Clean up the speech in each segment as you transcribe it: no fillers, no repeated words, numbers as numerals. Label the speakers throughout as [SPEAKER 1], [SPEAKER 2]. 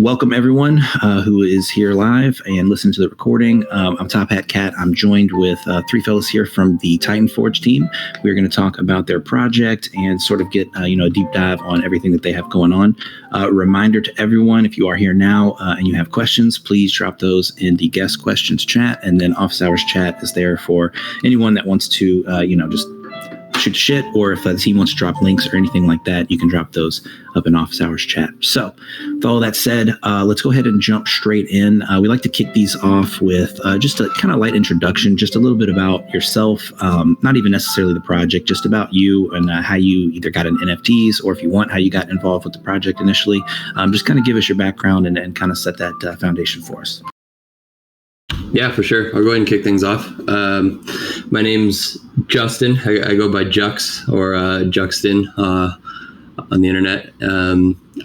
[SPEAKER 1] Welcome everyone who is here live and listen to the recording. I'm Top Hat Cat. I'm joined with three fellas here from the Titanforge team. We're going to talk about their project and sort of get a deep dive on everything that they have going on. Reminder to everyone, if you are here now and you have questions, please drop those in the guest questions chat, and then Office Hours chat is there for anyone that wants to just shoot the shit, or if the team wants to drop links or anything like that, you can drop those up in Office Hours chat. So with all that said, let's go ahead and jump straight in. We like to kick these off with just a kind of light introduction, just a little bit about yourself, not even necessarily the project, just about you and how you either got into NFTs, or if you want, how you got involved with the project initially. Just kind of give us your background and kind of set that foundation for us.
[SPEAKER 2] Yeah, for sure. I'll go ahead and kick things off. My name's Justin. I go by Jux or Juxton on the internet.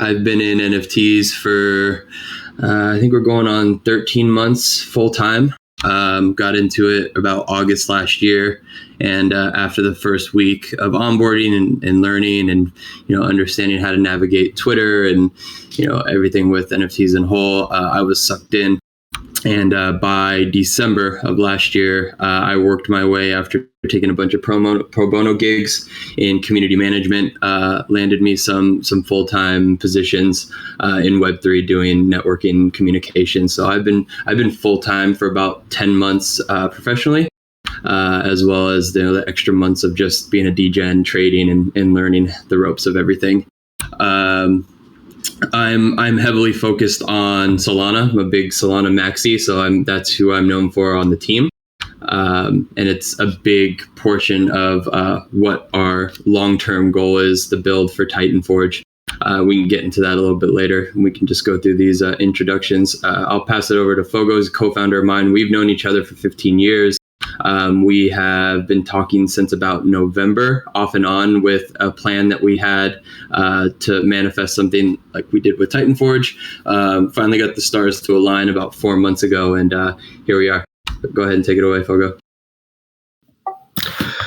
[SPEAKER 2] I've been in NFTs for, I think we're going on 13 months full time. Got into it about August last year. And after the first week of onboarding and learning and, understanding how to navigate Twitter and, everything with NFTs in whole, I was sucked in. And by December of last year, I worked my way, after taking a bunch of pro bono gigs in community management, landed me some full-time positions in Web3 doing networking communication. So I've been full-time for about 10 months professionally, as well as the extra months of just being a DJ, trading and learning the ropes of everything. I'm heavily focused on Solana. I'm a big Solana maxi, so that's who I'm known for on the team. And it's a big portion of what our long-term goal is, the build for Titanforge. We can get into that a little bit later. We can just go through these introductions. I'll pass it over to Fogo, who's a co-founder of mine. We've known each other for 15 years. We have been talking since about November, off and on, with a plan that we had to manifest something like we did with Titanforge. Finally got the stars to align about 4 months ago, and here we are. Go ahead and take it away, Fogo.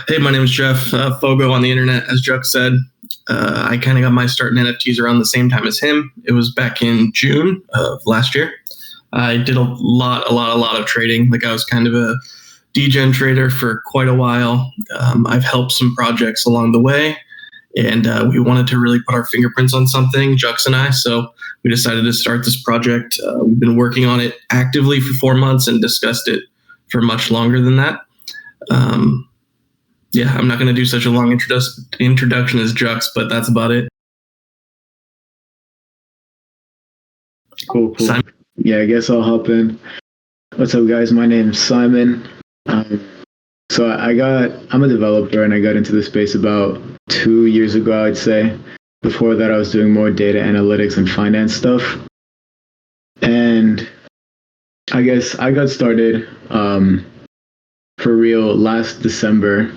[SPEAKER 3] Hey, my name is Jeff, Fogo on the internet, as Jeff said. I kind of got my start in NFTs around the same time as him. It was back in June of last year. I did a lot of trading. Like, I was kind of a degen trader for quite a while. I've helped some projects along the way, and we wanted to really put our fingerprints on something, Jux and I, so we decided to start this project. We've been working on it actively for 4 months and discussed it for much longer than that. I'm not going to do such a long introduction as Jux, but that's about it.
[SPEAKER 4] Cool. Simon? Yeah, I guess I'll hop in. What's up, guys? My name's Simon. So I'm a developer, and I got into the space about 2 years ago, I'd say. Before that, I was doing more data analytics and finance stuff. And I guess I got started for real last December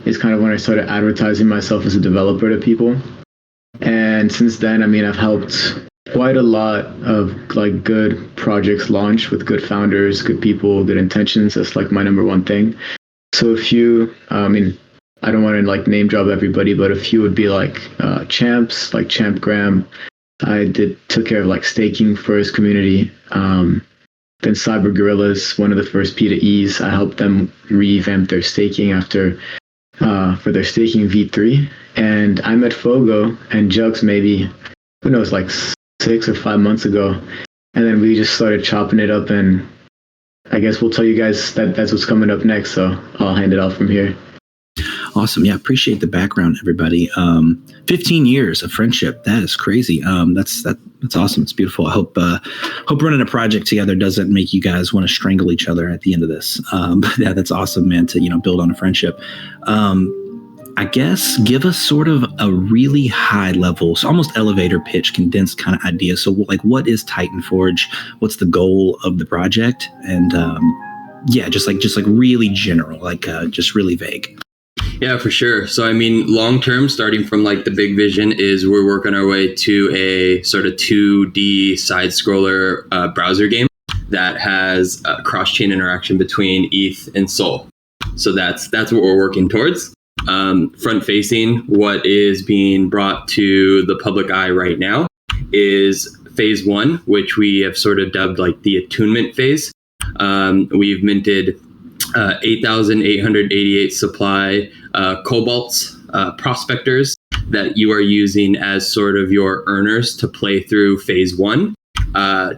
[SPEAKER 4] is kind of when I started advertising myself as a developer to people. And since then, I've helped quite a lot of good projects launch with good founders, good people, good intentions. That's my number one thing. So a few, I don't want to name drop everybody, but a few would be champs, like Champ Graham. I took care of staking for his community. Then Cyber Gorillas, one of the first P2Es, I helped them revamp their staking for their staking V3. And I met Fogo and Jux maybe, who knows, 6 or 5 months ago, and then we just started chopping it up, and I guess we'll tell you guys that's what's coming up next, so I'll hand it off from here.
[SPEAKER 1] Awesome. Yeah, appreciate the background, everybody. 15 years of friendship. That is crazy. That's awesome. It's beautiful. I hope running a project together doesn't make you guys want to strangle each other at the end of this. But yeah, that's awesome, man, to build on a friendship. I guess give us sort of a really high level, so almost elevator pitch, condensed kind of idea. So what is Titanforge? What's the goal of the project? And just really general, just really vague.
[SPEAKER 2] Yeah, for sure. So, long term, starting from the big vision is we're working our way to a sort of 2D side scroller browser game that has cross-chain interaction between ETH and Sol. So that's what we're working towards. Front facing, what is being brought to the public eye right now is phase 1, which we have sort of dubbed like the attunement phase. We've minted 8,888 supply Kobolds, prospectors, that you are using as sort of your earners to play through phase 1,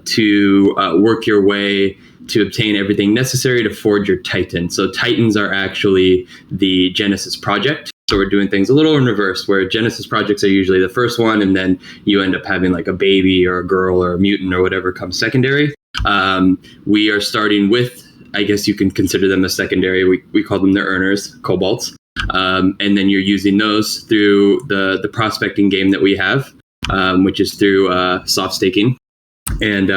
[SPEAKER 2] to work your way to obtain everything necessary to forge your Titan. So Titans are actually the Genesis project. So we're doing things a little in reverse, where Genesis projects are usually the first one, and then you end up having like a baby or a girl or a mutant or whatever comes secondary. We are starting with, I guess you can consider them a secondary. We call them the earners, Kobolds. And then you're using those through the prospecting game that we have, which is through soft staking. And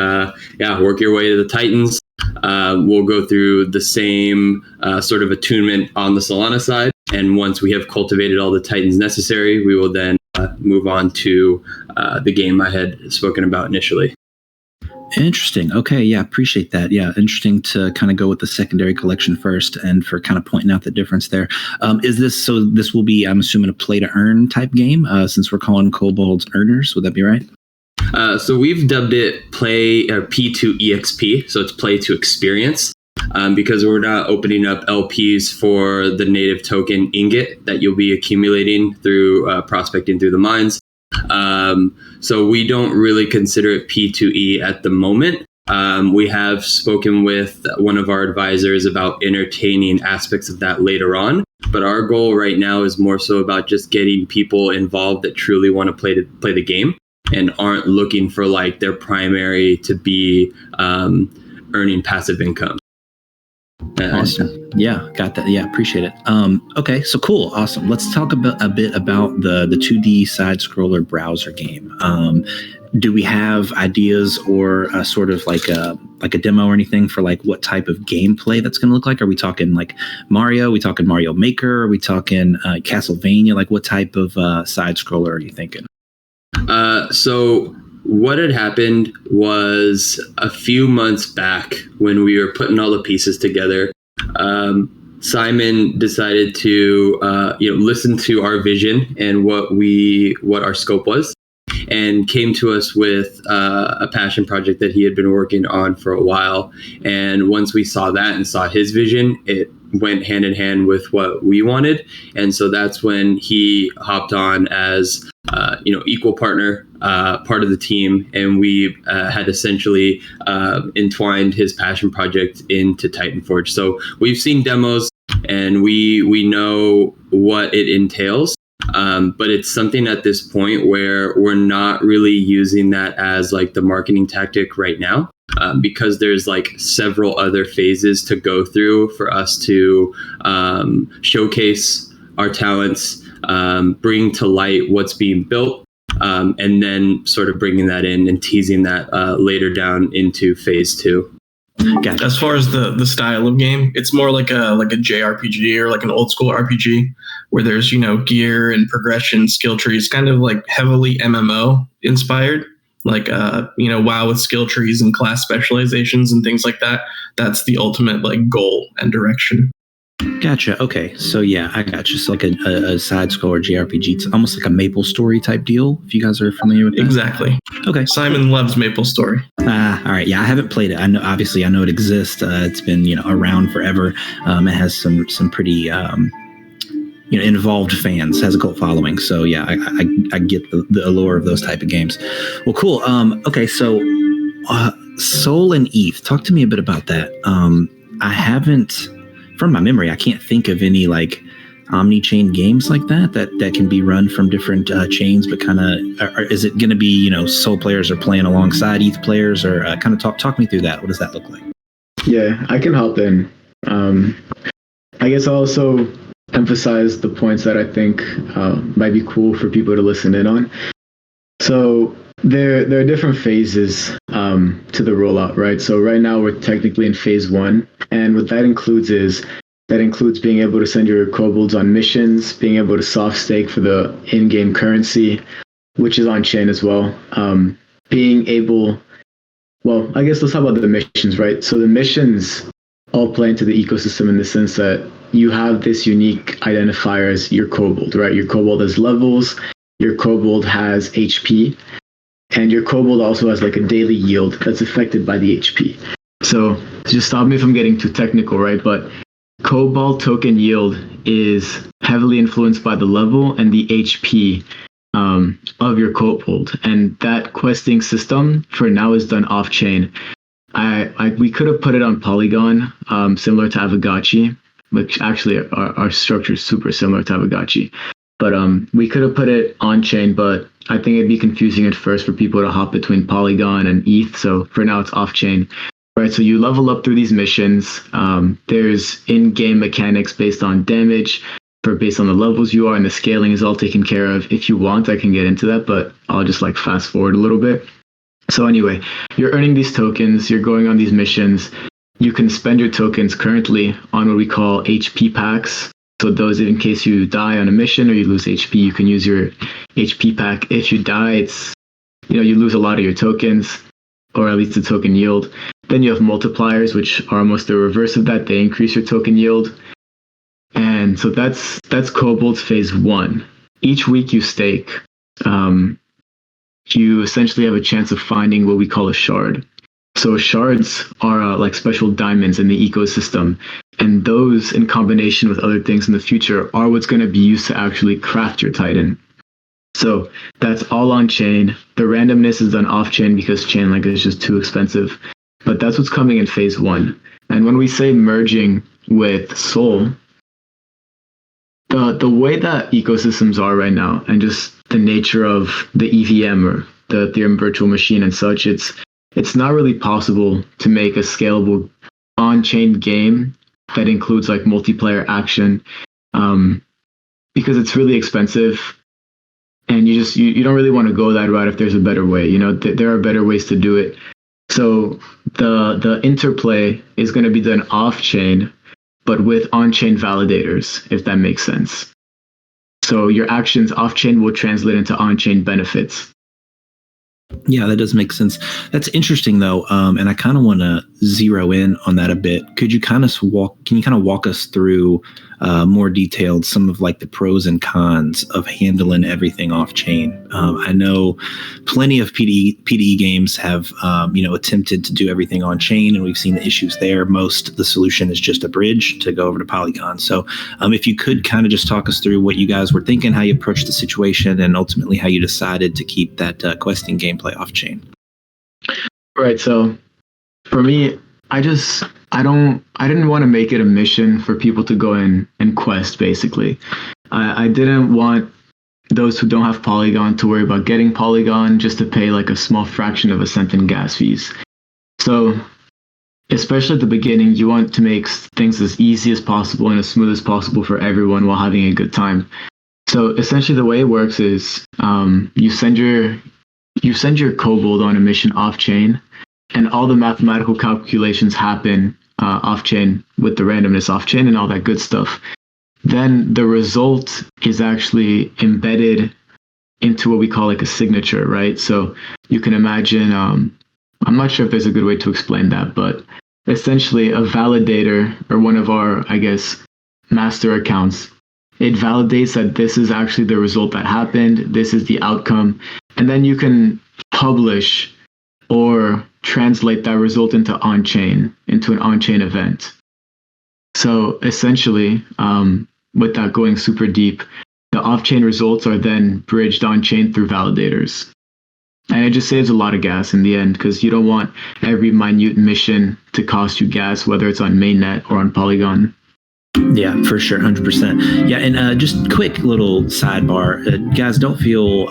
[SPEAKER 2] work your way to the Titans. We'll go through the same sort of attunement on the Solana side. And once we have cultivated all the Titans necessary, we will then move on to the game I had spoken about initially.
[SPEAKER 1] Interesting. Okay. Yeah. Appreciate that. Yeah. Interesting to kind of go with the secondary collection first, and for kind of pointing out the difference there. This will be, I'm assuming, a play to earn type game, since we're calling Kobolds earners. Would that be right?
[SPEAKER 2] So we've dubbed it play P2EXP. So it's play to experience, because we're not opening up LPs for the native token ingot that you'll be accumulating through prospecting through the mines. So we don't really consider it P2E at the moment. We have spoken with one of our advisors about entertaining aspects of that later on. But our goal right now is more so about just getting people involved that truly want to play the game and aren't looking for like their primary to be earning passive income.
[SPEAKER 1] Awesome. Yeah, got that. Yeah, appreciate it. Okay, so cool. Awesome. Let's talk a bit about the 2D side scroller browser game. Do we have ideas or sort of like a demo or anything for like what type of gameplay that's going to look like? Are we talking like Mario? Are we talking Mario Maker? Are we talking Castlevania? Like what type of side scroller are you thinking?
[SPEAKER 2] So what had happened was a few months back when we were putting all the pieces together, Simon decided to listen to our vision and what our scope was, and came to us with a passion project that he had been working on for a while. And once we saw that and saw his vision, it went hand in hand with what we wanted. And so that's when he hopped on as equal partner, part of the team, and we had essentially entwined his passion project into Titanforge. So we've seen demos and we know what it entails, but it's something at this point where we're not really using that as like the marketing tactic right now, because there's like several other phases to go through for us to showcase our talents, bring to light what's being built, and then sort of bringing that in and teasing that later down into phase 2.
[SPEAKER 3] Gotcha. As far as the style of game, it's more like a JRPG or like an old school RPG where there's gear and progression, skill trees, kind of like heavily MMO inspired, like WoW with skill trees and class specializations and things like that. That's the ultimate like goal and direction.
[SPEAKER 1] Gotcha. Okay. So yeah, I got you. So like a side scroller JRPG. It's almost like a Maple Story type deal, if you guys are familiar with that.
[SPEAKER 3] Exactly.
[SPEAKER 1] Okay.
[SPEAKER 3] Simon loves Maple Story.
[SPEAKER 1] All right. Yeah, I haven't played it. I know it exists. It's been around forever. It has some pretty involved fans. Has a cult following. So yeah, I get the allure of those type of games. Well, cool. Okay. So Soul and Eve. Talk to me a bit about that. I haven't. From my memory, I can't think of any like omni-chain games like that can be run from different chains, but kind of is it going to be Soul players are playing alongside ETH players, or kind of talk me through that? What does that look like?
[SPEAKER 4] Yeah, I can hop in. I guess I'll also emphasize the points that I think might be cool for people to listen in on. So there are different phases to the rollout, right? So right now we're technically in phase 1, and what that includes being able to send your kobolds on missions, being able to soft stake for the in-game currency, which is on chain as well. Being able, I guess let's talk about the missions, right? So the missions all play into the ecosystem in the sense that you have this unique identifier as your kobold, right? Your kobold has levels, your kobold has HP. and your kobold also has like a daily yield that's affected by the HP. So just stop me from getting too technical, right? But kobold token yield is heavily influenced by the level and the HP of your kobold, and that questing system for now is done off chain. We could have put it on Polygon, similar to Avagachi, which actually our structure is super similar to Avagachi. But we could have put it on chain, but I think it'd be confusing at first for people to hop between Polygon and ETH. So for now, it's off chain. Right, so you level up through these missions. There's in-game mechanics based on damage, based on the levels you are, and the scaling is all taken care of. If you want, I can get into that, but I'll just like fast forward a little bit. So anyway, you're earning these tokens, you're going on these missions. You can spend your tokens currently on what we call HP packs. So those, in case you die on a mission or you lose HP, you can use your HP pack. If you die, it's, you lose a lot of your tokens, or at least the token yield. Then you have multipliers, which are almost the reverse of that. They increase your token yield. And so that's Kobold's phase 1. Each week you stake, you essentially have a chance of finding what we call a shard. So shards are like special diamonds in the ecosystem. And those, in combination with other things in the future, are what's going to be used to actually craft your Titan. So that's all on chain. The randomness is done off chain because Chainlink is just too expensive. But that's what's coming in phase 1. And when we say merging with Sol, the way that ecosystems are right now, and just the nature of the EVM or the Ethereum virtual machine and such, it's not really possible to make a scalable on-chain game that includes like multiplayer action, because it's really expensive. And you don't really want to go that route if there's a better way. There are better ways to do it. So the interplay is going to be done off-chain, but with on-chain validators, if that makes sense. So your actions off-chain will translate into on-chain benefits.
[SPEAKER 1] Yeah, that does make sense. That's interesting, though, and I kind of want to zero in on that a bit. Can you kind of walk us through more detailed some of like the pros and cons of handling everything off chain? I know plenty of PDE games have attempted to do everything on chain, and we've seen the issues there. The solution is just a bridge to go over to Polygon. So if you could kind of just talk us through what you guys were thinking, how you approached the situation, and ultimately how you decided to keep that questing gameplay off chain.
[SPEAKER 4] Right. So for me, I didn't want to make it a mission for people to go in and quest, basically. I didn't want those who don't have Polygon to worry about getting Polygon just to pay like a small fraction of a cent in gas fees. So especially at the beginning, you want to make things as easy as possible and as smooth as possible for everyone while having a good time. So essentially the way it works is you send your kobold on a mission off-chain, and all the mathematical calculations happen off-chain with the randomness off-chain and all that good stuff. Then the result is actually embedded into what we call like a signature, right? So you can imagine, I'm not sure if there's a good way to explain that, but essentially a validator, or one of our, master accounts, it validates that this is actually the result that happened, this is the outcome, and then you can publish or translate that result into an on-chain event. So essentially, without going super deep, the off-chain results are then bridged on-chain through validators. And it just saves a lot of gas in the end, because you don't want every minute mission to cost you gas, whether it's on mainnet or on Polygon.
[SPEAKER 1] Yeah, for sure, 100%. Yeah, and just quick little sidebar, guys, don't feel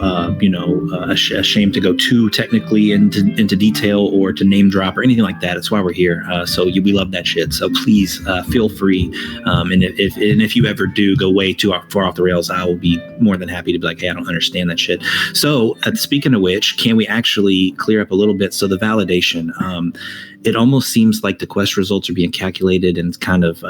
[SPEAKER 1] ashamed to go too technically into detail or to name drop or anything like that. That's why we're here. We love that shit. So please feel free. And if you ever do go way too far off the rails, I will be more than happy to be like, hey, I don't understand that shit. So speaking of which, can we actually clear up a little bit? So the validation, it almost seems like the quest results are being calculated and kind of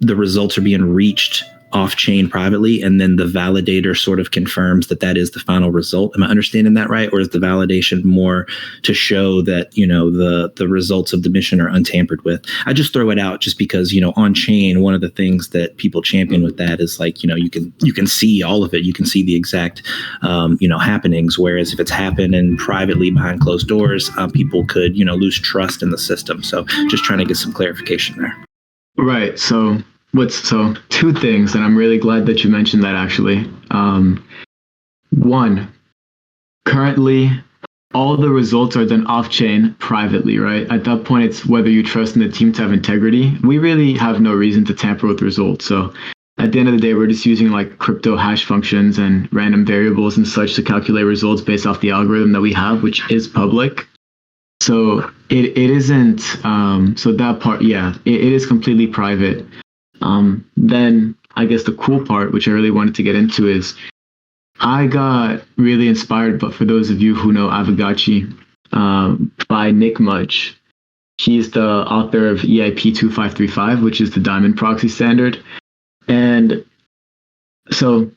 [SPEAKER 1] the results are being reached off chain privately, and then the validator sort of confirms that that is the final result. Am I understanding that right? Or is the validation more to show that, you know, the results of the mission are untampered with? I just throw it out just because, you know, on chain, one of the things that people champion with that is like, you know, you can see all of it. You can see the exact, you know, happenings. Whereas if it's happening privately behind closed doors, people could, you know, lose trust in the system. So just trying to get some clarification there.
[SPEAKER 4] Right. So two things, and I'm really glad that you mentioned that actually. One, currently all the results are done off chain privately, right? At that point, it's whether you trust in the team to have integrity. We really have no reason to tamper with results. So at the end of the day, we're just using like crypto hash functions and random variables and such to calculate results based off the algorithm that we have, which is public. So it isn't, so that part, yeah, it is completely private. Then I guess the cool part, which I really wanted to get into, is I got really inspired, but for those of you who know Avagachi, by Nick Mudge. He's the author of EIP 2535, which is the diamond proxy standard. And so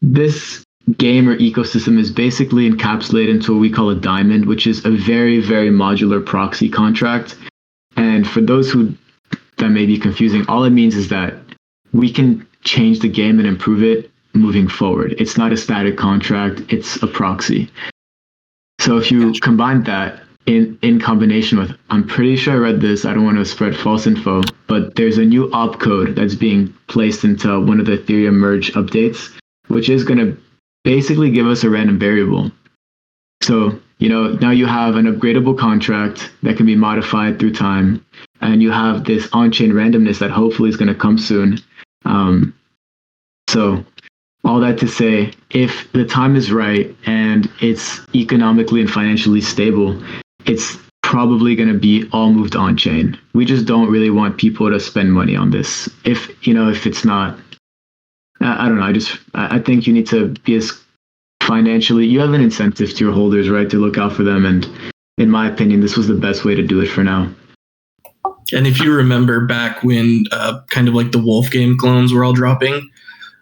[SPEAKER 4] this game or ecosystem is basically encapsulated into what we call a diamond, which is a very, very modular proxy contract. And for those who that may be confusing, all it means is that we can change the game and improve it moving forward. It's not a static contract, it's a proxy. So if you combine that in combination with, I'm pretty sure I read this, I don't want to spread false info, but there's a new opcode that's being placed into one of the Ethereum merge updates, which is going to basically give us a random variable. So, you know, now you have an upgradable contract that can be modified through time, and you have this on-chain randomness that hopefully is going to come soon. So all that to say, if the time is right and it's economically and financially stable, it's probably going to be all moved on chain. We just don't really want people to spend money on this. If it's not, I don't know. I think you need to be as financially, you have an incentive to your holders, right, to look out for them. And in my opinion, this was the best way to do it for now.
[SPEAKER 3] And if you remember back when kind of like the Wolf game clones were all dropping,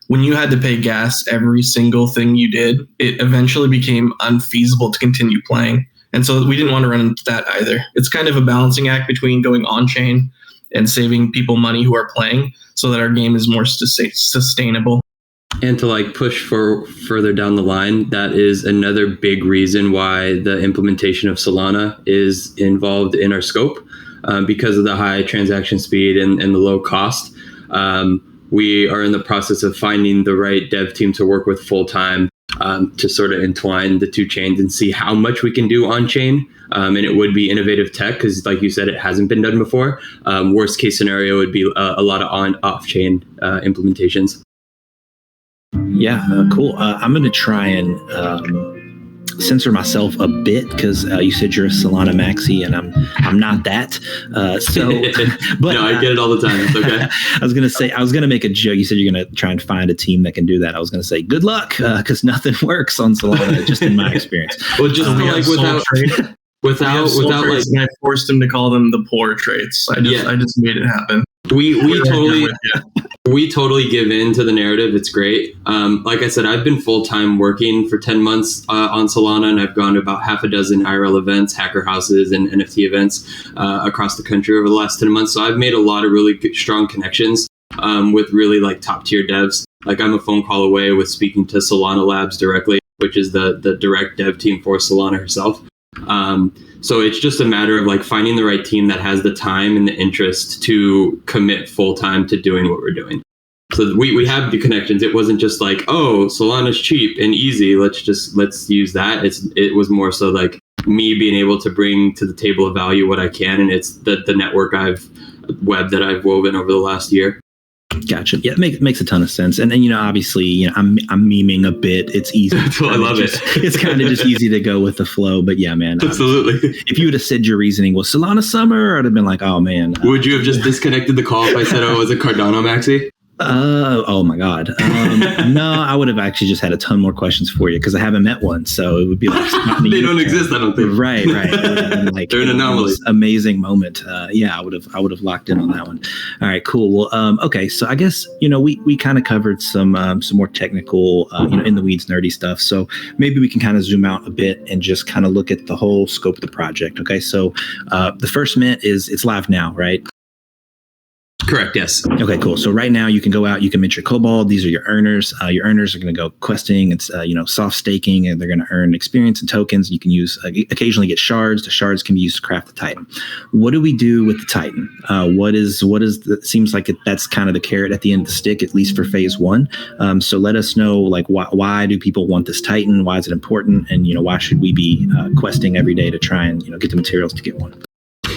[SPEAKER 3] when you had to pay gas every single thing you did, it eventually became unfeasible to continue playing. And so we didn't want to run into that either. It's kind of a balancing act between going on-chain and saving people money who are playing so that our game is more sustainable.
[SPEAKER 2] And to like push for further down the line, that is another big reason why the implementation of Solana is involved in our scope, because of the high transaction speed and the low cost. We are in the process of finding the right dev team to work with full time to sort of entwine the two chains and see how much we can do on chain. And it would be innovative tech because, like you said, it hasn't been done before. Worst case scenario would be a lot of off chain implementations.
[SPEAKER 1] Yeah, cool. I'm going to try and censor myself a bit because you said you're a Solana maxi and I'm not that. But
[SPEAKER 2] no, I get it all the time. It's okay.
[SPEAKER 1] I was gonna make a joke. You said you're gonna try and find a team that can do that. I was gonna say good luck because nothing works on Solana, just in my experience.
[SPEAKER 2] Well, just without like,
[SPEAKER 3] and I forced him to call them the poor traits. I just made it happen.
[SPEAKER 2] We totally give in to the narrative. It's great. Like I said, I've been full-time working for 10 months on Solana, and I've gone to about half a dozen IRL events, hacker houses, and NFT events across the country over the last 10 months. So I've made a lot of really good, strong connections with really like top-tier devs. Like I'm a phone call away with speaking to Solana Labs directly, which is the direct dev team for Solana herself. So it's just a matter of like finding the right team that has the time and the interest to commit full time to doing what we're doing. So we have the connections. It wasn't just like, oh, Solana's cheap and easy. Let's use that. It was more so like me being able to bring to the table of value what I can. And it's the network that I've woven over the last year.
[SPEAKER 1] Gotcha. Yeah, it makes a ton of sense. And then, obviously, I'm memeing a bit. It's easy.
[SPEAKER 2] I love it.
[SPEAKER 1] It's kind of just easy to go with the flow. But yeah, man.
[SPEAKER 2] Absolutely.
[SPEAKER 1] If you would have said your reasoning was Solana Summer, I'd have been like, oh, man.
[SPEAKER 2] Would you have just disconnected the call if I said I was a Cardano maxi?
[SPEAKER 1] Oh my God. No, I would have actually just had a ton more questions for you because I haven't met one. So it would be like
[SPEAKER 2] they don't exist, I don't think.
[SPEAKER 1] Right. It would have been like
[SPEAKER 2] they're an anomaly.
[SPEAKER 1] Amazing moment. Yeah, I would have locked in on that one. All right, cool. Well, okay. So I guess we kind of covered some more technical in the weeds nerdy stuff. So maybe we can kind of zoom out a bit and just kind of look at the whole scope of the project. Okay, so the first mint it's live now, right?
[SPEAKER 2] Correct. Yes.
[SPEAKER 1] Okay, cool. So right now you can go out, you can mint your kobold. These are your earners. Your earners are going to go questing. It's soft staking, and they're going to earn experience and tokens. You can use occasionally get shards. The shards can be used to craft the Titan. What do we do with the Titan? Seems like that's kind of the carrot at the end of the stick, at least for phase one. So let us know, like, why do people want this Titan? Why is it important? And why should we be questing every day to try and get the materials to get one?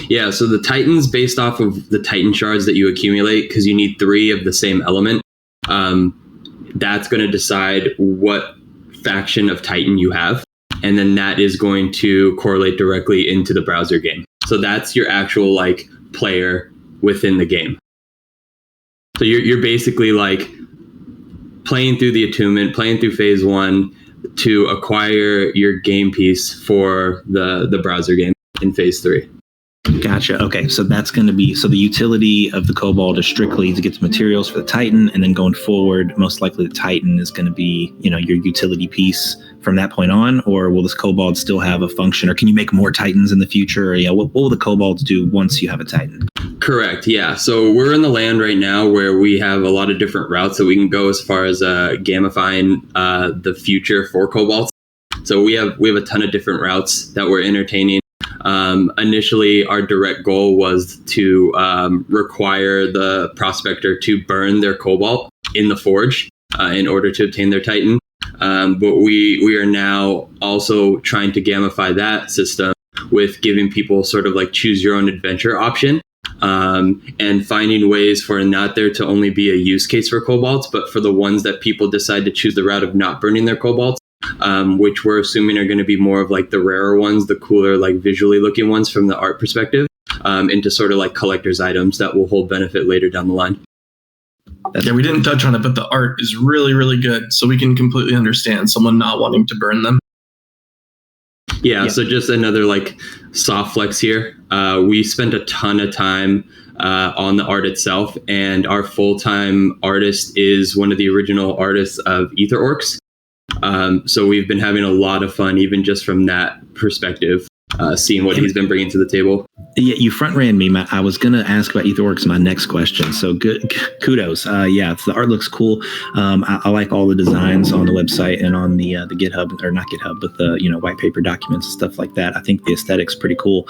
[SPEAKER 2] Yeah, so the Titan's based off of the Titan shards that you accumulate because you need 3 of the same element. That's going to decide what faction of Titan you have, and then that is going to correlate directly into the browser game. So that's your actual like player within the game. So you're basically like playing through the attunement, playing through phase 1 to acquire your game piece for the browser game in phase 3.
[SPEAKER 1] Gotcha. Okay, so that's going to be the utility of the Kobold is strictly to get the materials for the Titan, and then going forward, most likely the Titan is going to be your utility piece from that point on. Or will this Kobold still have a function, or can you make more Titans in the future? Or, what will the Kobolds do once you have a Titan?
[SPEAKER 2] Correct. Yeah. So we're in the land right now where we have a lot of different routes that we can go as far as gamifying the future for Kobolds. So we have a ton of different routes that we're entertaining. Initially, our direct goal was to require the prospector to burn their cobalt in the forge in order to obtain their Titan. But we are now also trying to gamify that system with giving people sort of like choose your own adventure option, and finding ways for not there to only be a use case for cobalts, but for the ones that people decide to choose the route of not burning their cobalts. Which we're assuming are going to be more of like the rarer ones, the cooler, like visually looking ones from the art perspective, into sort of like collector's items that will hold benefit later down the line.
[SPEAKER 3] Yeah, we didn't touch on it, but the art is really, really good. So we can completely understand someone not wanting to burn them.
[SPEAKER 2] Yeah. So just another like soft flex here. We spent a ton of time on the art itself, and our full-time artist is one of the original artists of Ether Orcs. So we've been having a lot of fun, even just from that perspective, seeing what he's been bringing to the table.
[SPEAKER 1] Yeah, you front ran me. I was going to ask about Etherworks, my next question. So good, kudos. The art looks cool. I like all the designs on the website and on the GitHub, or not GitHub, but the white paper documents and stuff like that. I think the aesthetic's pretty cool.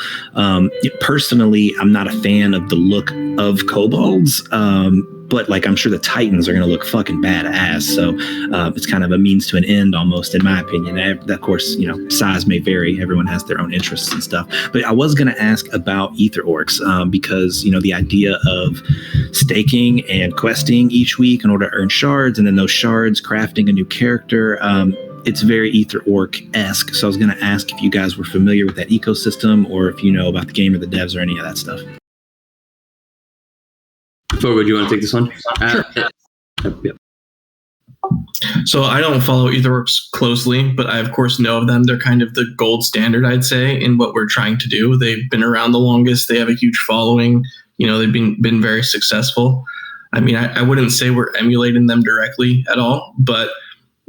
[SPEAKER 1] Personally, I'm not a fan of the look of kobolds. But like, I'm sure the Titans are going to look fucking badass. So it's kind of a means to an end almost, in my opinion. And of course, size may vary. Everyone has their own interests and stuff. But I was going to ask about Ether Orcs because, the idea of staking and questing each week in order to earn shards, and then those shards crafting a new character. It's very Ether Orc-esque. So I was going to ask if you guys were familiar with that ecosystem, or if you know about the game or the devs or any of that stuff.
[SPEAKER 2] Fogo, do you want to take this one?
[SPEAKER 3] Sure.
[SPEAKER 2] Yep.
[SPEAKER 3] So I don't follow Etherworks closely, but I of course know of them. They're kind of the gold standard, I'd say, in what we're trying to do. They've been around the longest. They have a huge following. They've been very successful. I mean, I wouldn't say we're emulating them directly at all, but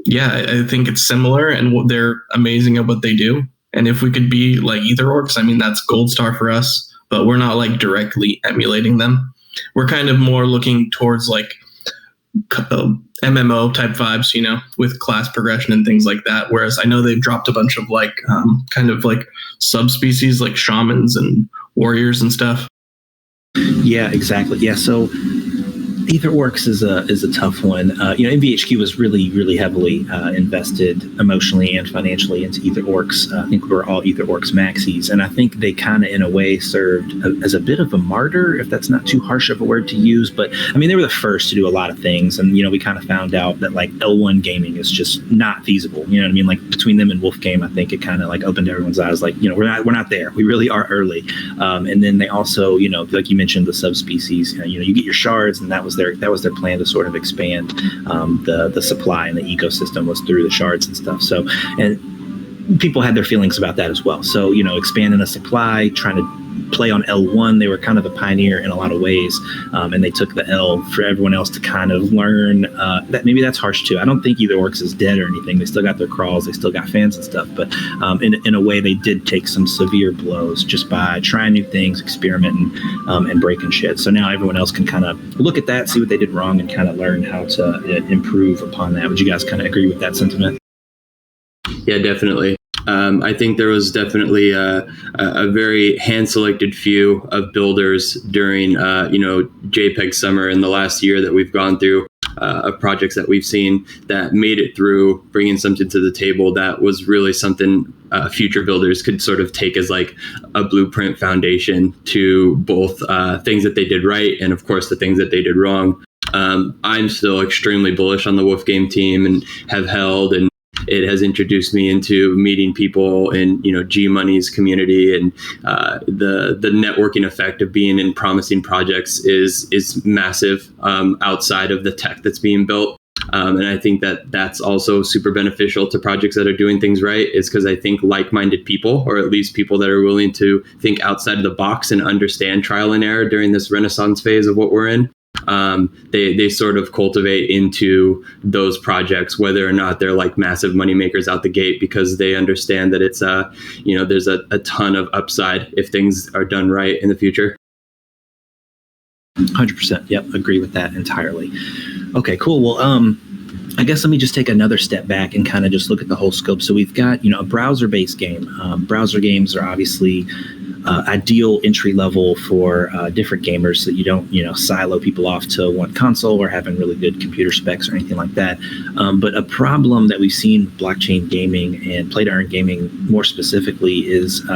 [SPEAKER 3] yeah, I think it's similar, and they're amazing at what they do. And if we could be like Etherworks, I mean, that's gold star for us, but we're not like directly emulating them. We're kind of more looking towards like MMO type vibes, with class progression and things like that. Whereas I know they've dropped a bunch of like kind of like subspecies like shamans and warriors and stuff.
[SPEAKER 1] Yeah, exactly. Yeah, so Etherworks is a tough one. MVHQ was really, really heavily invested emotionally and financially into Etherworks. I think we're all Etherworks maxis, and I think they kind of, in a way, served as a bit of a martyr, if that's not too harsh of a word to use. But I mean, they were the first to do a lot of things, and we kind of found out that like L1 gaming is just not feasible. You know what I mean? Like between them and Wolf Game, I think it kind of like opened everyone's eyes. Like we're not there. We really are early. And then they also, like you mentioned, the subspecies. You get your shards, and that was was their plan to sort of expand the supply and the ecosystem was through the shards and stuff. So, and people had their feelings about that as well. So, expanding the supply, trying to play on L1, they were kind of the pioneer in a lot of ways, and they took the L for everyone else to kind of learn. That maybe that's harsh too. I don't think Either Works is dead or anything. They still got their crawls, they still got fans and stuff, but in a way they did take some severe blows just by trying new things, experimenting, and breaking shit. So now everyone else can kind of look at that, see what they did wrong, and kind of learn how to improve upon that. Would you guys kind of agree with that sentiment?
[SPEAKER 2] Yeah, definitely. I think there was definitely a very hand-selected few of builders during, JPEG summer in the last year that we've gone through, of projects that we've seen that made it through, bringing something to the table that was really something future builders could sort of take as like a blueprint foundation to both things that they did right and, of course, the things that they did wrong. I'm still extremely bullish on the Wolf Game team and have held, and it has introduced me into meeting people in, G Money's community, and the networking effect of being in promising projects is massive outside of the tech that's being built. And I think that's also super beneficial to projects that are doing things right, is because I think like-minded people, or at least people that are willing to think outside of the box and understand trial and error during this renaissance phase of what we're in, they sort of cultivate into those projects, whether or not they're like massive money makers out the gate, because they understand that it's there's a ton of upside if things are done right in the future.
[SPEAKER 1] 100%. Yep, agree with that entirely. Okay, cool. Well, I guess let me just take another step back and kind of just look at the whole scope. So we've got a browser-based game. Browser games are obviously ideal entry level for different gamers, so that you don't silo people off to one console or having really good computer specs or anything like that. But a problem that we've seen with blockchain gaming and play to earn gaming more specifically is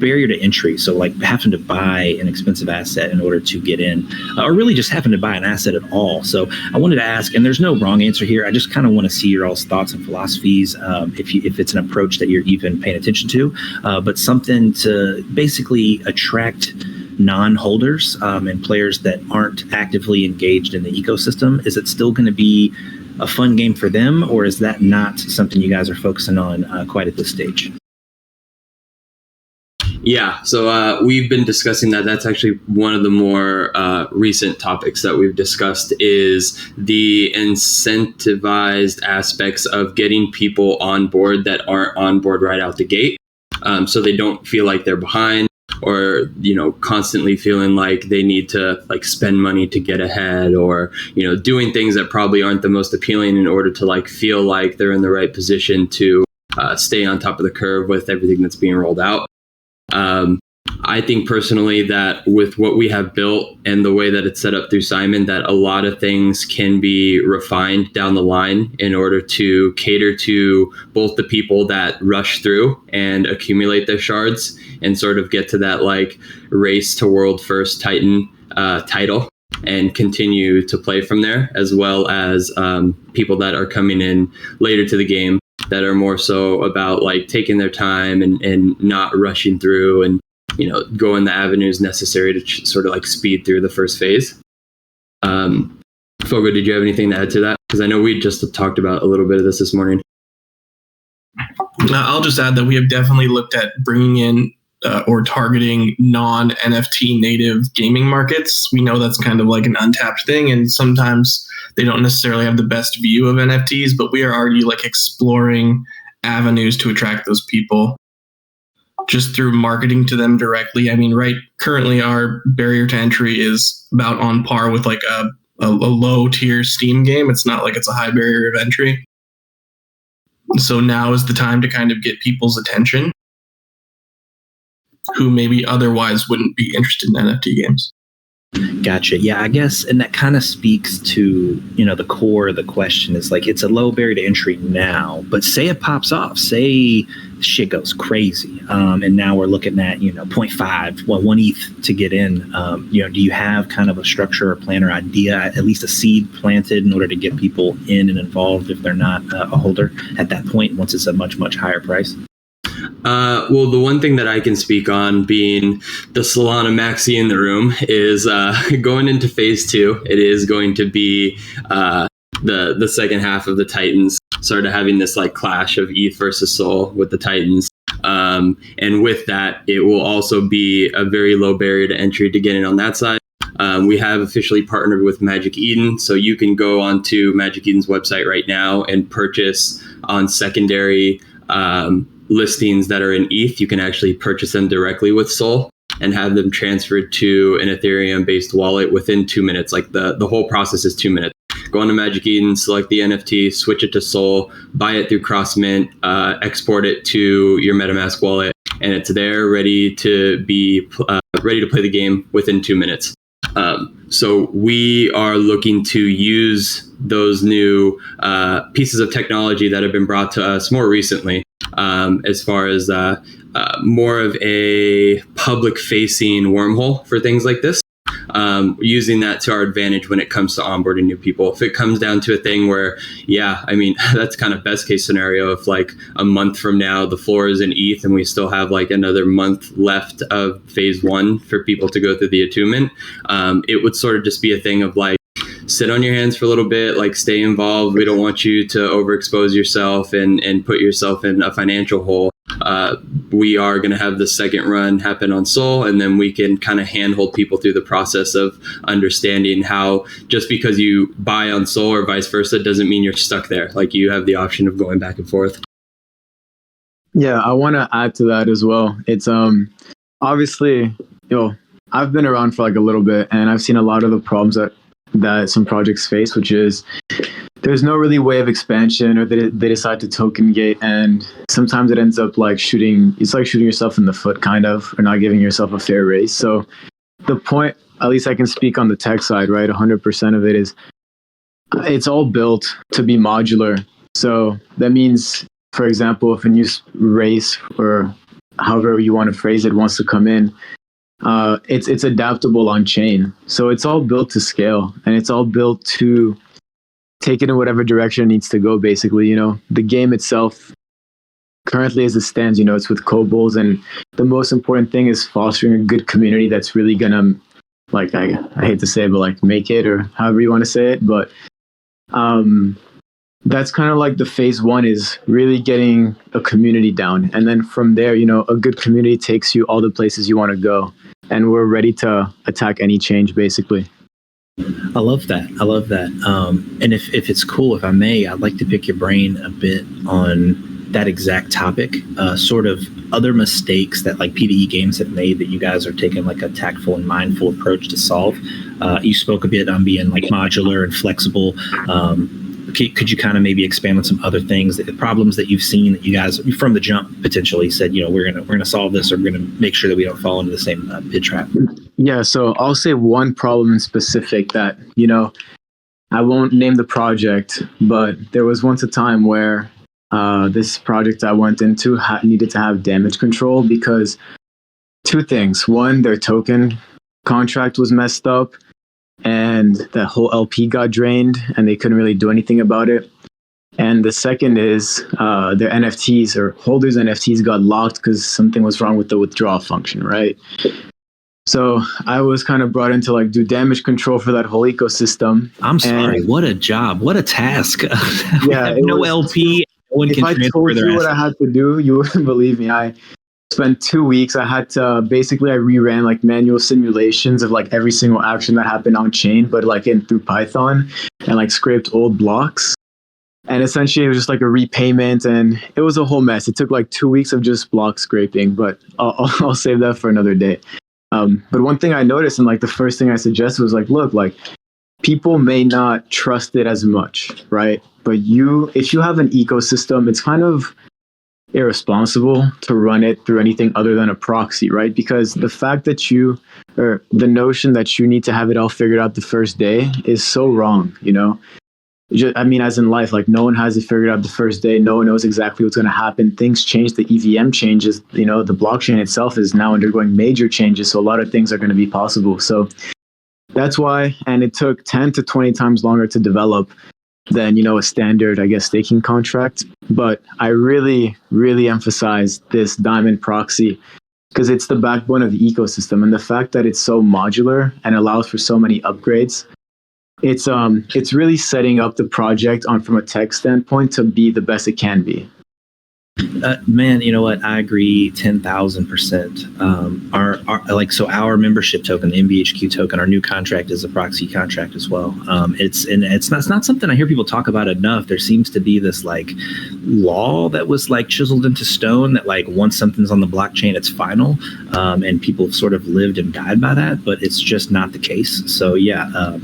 [SPEAKER 1] barrier to entry. So like having to buy an expensive asset in order to get in, or really just having to buy an asset at all. So I wanted to ask, and there's no wrong answer here, I just kind of want to see your all's thoughts and philosophies, if it's an approach that you're even paying attention to, but something to basically attract non-holders and players that aren't actively engaged in the ecosystem. Is it still going to be a fun game for them, or is that not something you guys are focusing on quite at this stage?
[SPEAKER 2] Yeah, so we've been discussing that. That's actually one of the more recent topics that we've discussed, is the incentivized aspects of getting people on board that aren't on board right out the gate, so they don't feel like they're behind, or constantly feeling like they need to like spend money to get ahead, or doing things that probably aren't the most appealing in order to like feel like they're in the right position to stay on top of the curve with everything that's being rolled out. I think personally that with what we have built and the way that it's set up through Simon, that a lot of things can be refined down the line in order to cater to both the people that rush through and accumulate their shards and sort of get to that like race to world first Titan title and continue to play from there, as well as people that are coming in later to the game that are more so about like taking their time and not rushing through and going the avenues necessary to sort of like speed through the first phase. Fogo, did you have anything to add to that? Because I know we just talked about a little bit of this morning.
[SPEAKER 3] I'll just add that we have definitely looked at bringing in or targeting non-NFT native gaming markets. We know that's kind of like an untapped thing, and sometimes they don't necessarily have the best view of NFTs, but we are already like exploring avenues to attract those people just through marketing to them directly. I mean, currently our barrier to entry is about on par with like a low tier Steam game. It's not like it's a high barrier of entry. So now is the time to kind of get people's attention who maybe otherwise wouldn't be interested in NFT games.
[SPEAKER 1] Gotcha. Yeah, I guess, and that kind of speaks to, the core of the question is like, it's a low barrier to entry now, but say it pops off, say shit goes crazy. And now we're looking at, 0.5, 1 ETH to get in. Do you have kind of a structure or plan or idea, at least a seed planted in order to get people in and involved if they're not a holder at that point, once it's a much, much higher price?
[SPEAKER 2] Well, the one thing that I can speak on, being the Solana maxi in the room, is going into phase 2. It is going to be the second half of the Titans, sort of having this like clash of ETH versus Sol with the Titans. And with that, it will also be a very low barrier to entry to get in on that side. We have officially partnered with Magic Eden, so you can go onto Magic Eden's website right now and purchase on secondary listings that are in ETH. You can actually purchase them directly with Sol and have them transferred to an Ethereum-based wallet within 2 minutes. Like the whole process is 2 minutes. Go on to Magic Eden, select the NFT, switch it to Sol, buy it through Crossmint, export it to your MetaMask wallet, and it's there ready to be ready to play the game within 2 minutes. So we are looking to use those new pieces of technology that have been brought to us more recently, as far as more of a public-facing wormhole for things like this. Using that to our advantage when it comes to onboarding new people. If it comes down to a thing where, yeah, I mean, that's kind of best case scenario. If like a month from now, the floor is in ETH and we still have like another month left of phase 1 for people to go through the attunement, it would sort of just be a thing of like, sit on your hands for a little bit, like stay involved. We don't want you to overexpose yourself and put yourself in a financial hole. We are going to have the second run happen on Sol, and then we can kind of handhold people through the process of understanding how just because you buy on Sol or vice versa doesn't mean you're stuck there. Like you have the option of going back and forth.
[SPEAKER 4] Yeah, I want to add to that as well. It's obviously, I've been around for like a little bit, and I've seen a lot of the problems that some projects face, which is there's no really way of expansion, or they decide to token gate, and sometimes it ends up like shooting yourself in the foot, kind of, or not giving yourself a fair race. So the point, at least I can speak on the tech side, right? 100% of it is it's all built to be modular. So that means, for example, if a new race or however you want to phrase it wants to come in, it's adaptable on chain. So it's all built to scale, and it's all built to take it in whatever direction it needs to go, basically. The game itself, currently as it stands, it's with Kobolds, and the most important thing is fostering a good community that's really gonna, like, I hate to say it, but like make it, or however you want to say it. But that's kind of like the phase 1 is really getting a community down. And then from there, a good community takes you all the places you want to go. And we're ready to attack any change, basically.
[SPEAKER 1] I love that. And if it's cool, if I may, I'd like to pick your brain a bit on that exact topic, sort of other mistakes that like PvE games have made that you guys are taking like a tactful and mindful approach to solve. You spoke a bit on being like modular and flexible. Could you kind of maybe expand on some other things, the problems that you've seen that you guys from the jump potentially said, we're gonna solve this, or we're gonna make sure that we don't fall into the same pit trap?
[SPEAKER 4] Yeah, so I'll say one problem in specific that I won't name the project, but there was once a time where this project I went into needed to have damage control because two things. One, their token contract was messed up, and the whole LP got drained, and they couldn't really do anything about it. And the second is their NFTs, or holders' NFTs, got locked because something was wrong with the withdrawal function, right? So I was kind of brought in to like do damage control for that whole ecosystem.
[SPEAKER 1] I'm sorry, what a job, what a task.
[SPEAKER 4] Yeah,
[SPEAKER 1] no LP. No one can
[SPEAKER 4] if I told you what I had to do, you wouldn't believe me. I spent 2 weeks. I had to I reran like manual simulations of like every single action that happened on chain, but like through Python, and like scraped old blocks. And essentially it was just like a repayment, and it was a whole mess. It took like 2 weeks of just block scraping, but I'll save that for another day. But one thing I noticed, and like the first thing I suggested was like, look, like people may not trust it as much, right? But if you have an ecosystem, it's kind of irresponsible to run it through anything other than a proxy, right? Because the fact that or the notion that you need to have it all figured out the first day is so wrong, as in life, like no one has it figured out the first day. No one knows exactly what's going to happen. Things change. The EVM changes. The blockchain itself is now undergoing major changes. So a lot of things are going to be possible. So that's why, and it took 10 to 20 times longer to develop. than, a standard, I guess, staking contract. But I really, really emphasize this diamond proxy because it's the backbone of the ecosystem, and the fact that it's so modular and allows for so many upgrades, it's really setting up the project from a tech standpoint to be the best it can be.
[SPEAKER 1] Man, you know what? I agree 10,000%. Our membership token, the MBHQ token, our new contract is a proxy contract as well. It's not something I hear people talk about enough. There seems to be this law that was chiseled into stone that once something's on the blockchain, it's final, and people have sort of lived and died by that. But it's just not the case. So yeah.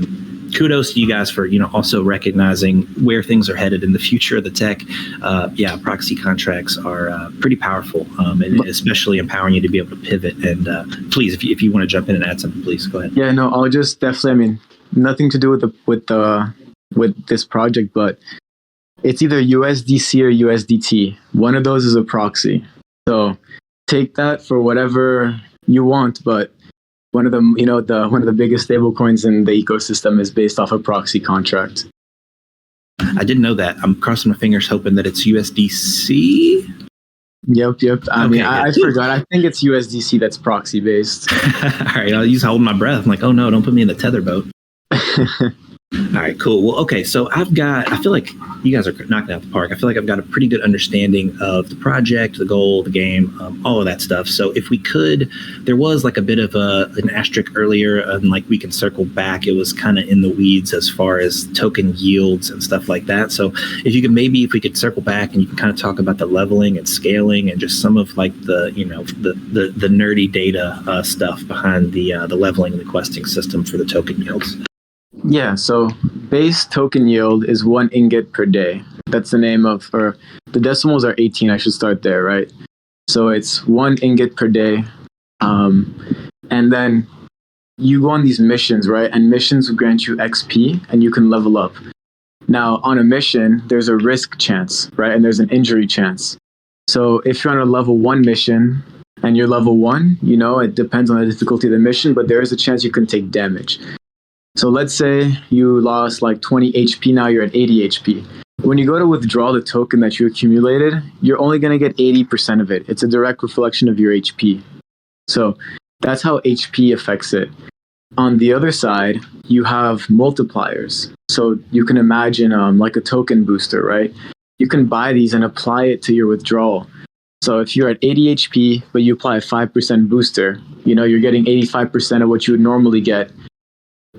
[SPEAKER 1] Kudos to you guys for also recognizing where things are headed in the future of the tech. Proxy contracts are pretty powerful, and especially empowering you to be able to pivot. And please, if you want to jump in and add something, please go ahead.
[SPEAKER 4] Yeah, no, I'll just definitely. Nothing to do with this project, but it's either USDC or USDT. One of those is a proxy. So take that for whatever you want, but one of them, one of the biggest stable coins in the ecosystem is based off a proxy contract.
[SPEAKER 1] I didn't know that. I'm crossing my fingers hoping that it's USDC.
[SPEAKER 4] Yep. I forgot. I think it's USDC that's proxy based.
[SPEAKER 1] All right, I'll use holding my breath. I'm like, oh no, don't put me in the tether boat. All right, cool. Well, okay, so I feel like you guys are knocking out the park. I feel like I've got a pretty good understanding of the project, the goal, the game, all of that stuff. So if we could, there was a bit of an asterisk earlier, and we can circle back. It was kind of in the weeds as far as token yields and stuff like that. So if we could circle back and you can kind of talk about the leveling and scaling and just some of the nerdy data stuff behind the leveling and the questing system for the token yields.
[SPEAKER 4] Yeah, so base token yield is 1 ingot per day. That's the name or the decimals are 18. I should start there, right? So it's 1 ingot per day. And then you go on these missions, right? And missions will grant you XP and you can level up. Now, on a mission, there's a risk chance, right? And there's an injury chance. So if you're on a level 1 mission and you're level 1, it depends on the difficulty of the mission, but there is a chance you can take damage. So let's say you lost 20 HP, now you're at 80 HP. When you go to withdraw the token that you accumulated, you're only going to get 80% of it. It's a direct reflection of your HP. So that's how HP affects it. On the other side, you have multipliers. So you can imagine a token booster, right? You can buy these and apply it to your withdrawal. So if you're at 80 HP, but you apply a 5% booster, you're getting 85% of what you would normally get,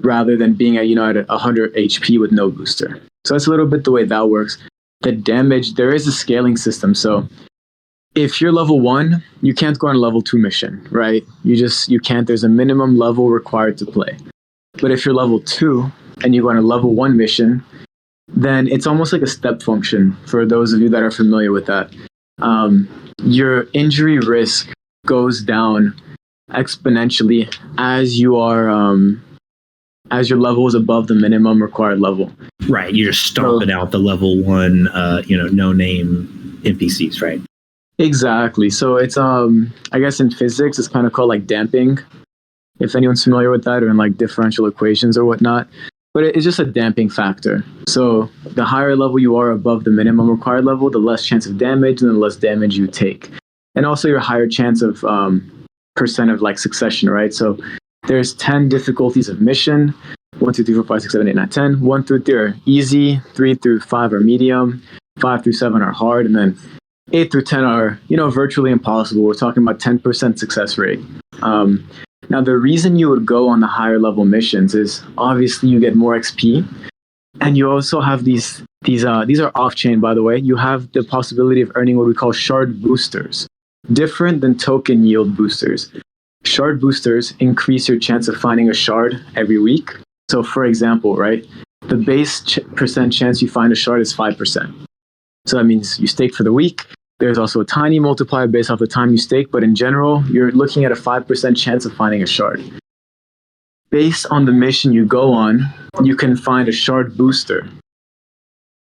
[SPEAKER 4] rather than being at 100 HP with no booster. So that's a little bit the way that works. The damage, there is a scaling system. So if you're level 1, you can't go on a level 2 mission, right? You can't. There's a minimum level required to play. But if you're level 2 and you go on a level 1 mission, then it's almost like a step function for those of you that are familiar with that. Your injury risk goes down exponentially as you are as your level is above the minimum required level.
[SPEAKER 1] Right, you're just stomping out the level 1, no name NPCs, right?
[SPEAKER 4] Exactly. So it's I guess in physics it's kind of called damping, if anyone's familiar with that, or in differential equations or whatnot. But it's just a damping factor. So the higher level you are above the minimum required level, the less chance of damage and the less damage you take, and also your higher chance of percent of succession, right? So there's 10 difficulties of mission. 1, 2, 3, 4, 5, 6, 7, 8, 9, 10. 1 through 3 are easy. 3 through 5 are medium. 5 through 7 are hard. And then 8 through 10 are, virtually impossible. We're talking about 10% success rate. Now, the reason you would go on the higher level missions is obviously you get more XP. And you also have these are off-chain, by the way. You have the possibility of earning what we call shard boosters, different than token yield boosters. Shard boosters increase your chance of finding a shard every week. So for example, right, the base percent chance you find a shard is 5%. So that means you stake for the week. There's also a tiny multiplier based off the time you stake, but in general, you're looking at a 5% chance of finding a shard. Based on the mission you go on, you can find a shard booster.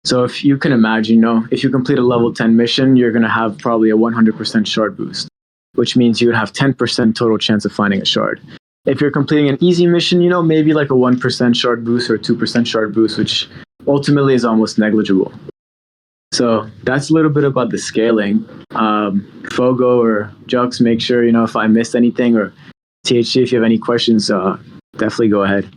[SPEAKER 4] So if you can imagine, if you complete a level 10 mission, you're going to have probably a 100% shard boost, which means you would have 10% total chance of finding a shard. If you're completing an easy mission, maybe a 1% shard boost or 2% shard boost, which ultimately is almost negligible. So that's a little bit about the scaling. Fogo or Jux, make sure, if I missed anything, or THC, if you have any questions, definitely go ahead.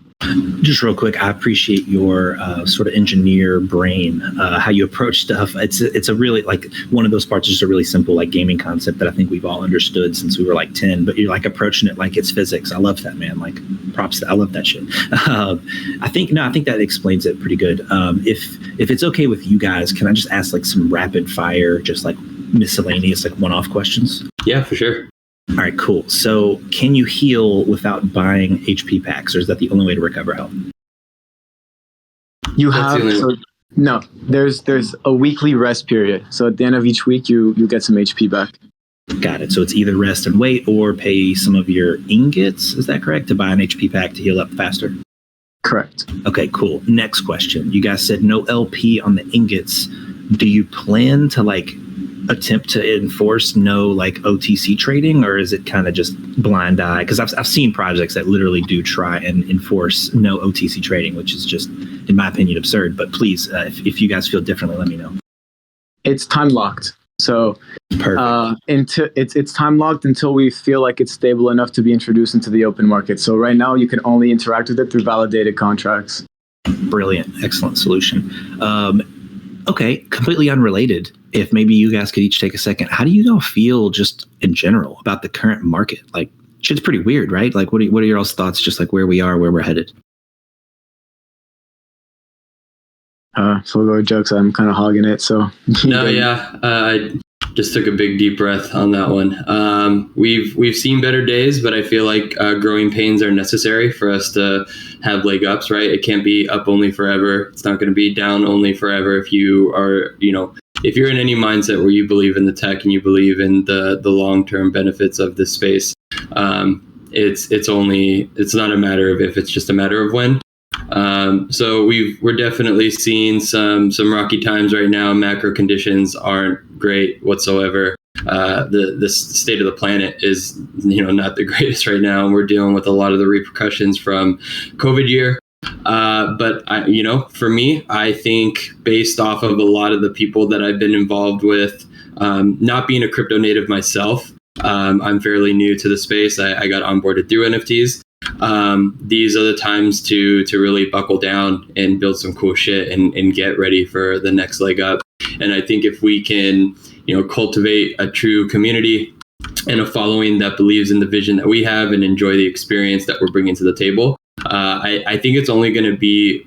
[SPEAKER 1] Just real quick, I appreciate your sort of engineer brain, how you approach stuff. It's a really, like, one of those parts is just a really simple, like, gaming concept that I think we've all understood since we were like 10, but you're like approaching it like it's physics. I love that, man. Like, props. I love that shit. I think that explains it pretty good. If it's okay with you guys, can I just ask like some rapid fire, just like miscellaneous, like one-off questions?
[SPEAKER 2] Yeah, for sure.
[SPEAKER 1] All right, cool. So can you heal without buying HP packs, or is that the only way to recover health?
[SPEAKER 4] You have no. There's a weekly rest period. So at the end of each week, you get some HP back.
[SPEAKER 1] Got it. So it's either rest and wait, or pay some of your ingots. Is that correct? To buy an HP pack to heal up faster?
[SPEAKER 4] Correct.
[SPEAKER 1] Okay, cool. Next question. You guys said no LP on the ingots. Do you plan to like attempt to enforce no like OTC trading, or is it kind of just blind eye? Because I've seen projects that literally do try and enforce no OTC trading, which is just, in my opinion, absurd. But please, if you guys feel differently, let me know.
[SPEAKER 4] It's time locked. So it's time locked until we feel like it's stable enough to be introduced into the open market. So right now you can only interact with it through validated contracts.
[SPEAKER 1] Brilliant. Excellent solution. Okay, completely unrelated. If maybe you guys could each take a second, how do you all feel just in general about the current market? Like, shit's pretty weird, right? Like, what are your all's thoughts, just like where we are, where we're headed?
[SPEAKER 4] So go jokes. I'm kind of hogging it. So
[SPEAKER 2] no, yeah. I just took a big deep breath on that one. We've seen better days, but I feel like growing pains are necessary for us to have leg ups, right? It can't be up only forever. It's not going to be down only forever. If you are, if you're in any mindset where you believe in the tech and you believe in the long-term benefits of this space, it's not a matter of if, it's just a matter of when. So we're definitely seeing some rocky times right now. Macro conditions aren't great whatsoever. The state of the planet is, not the greatest right now, and we're dealing with a lot of the repercussions from COVID year. But for me, I think based off of a lot of the people that I've been involved with, not being a crypto native myself, I'm fairly new to the space. I got onboarded through NFTs. These are the times to really buckle down and build some cool shit and get ready for the next leg up. And I think if we can, cultivate a true community and a following that believes in the vision that we have and enjoy the experience that we're bringing to the table, I think it's only going to be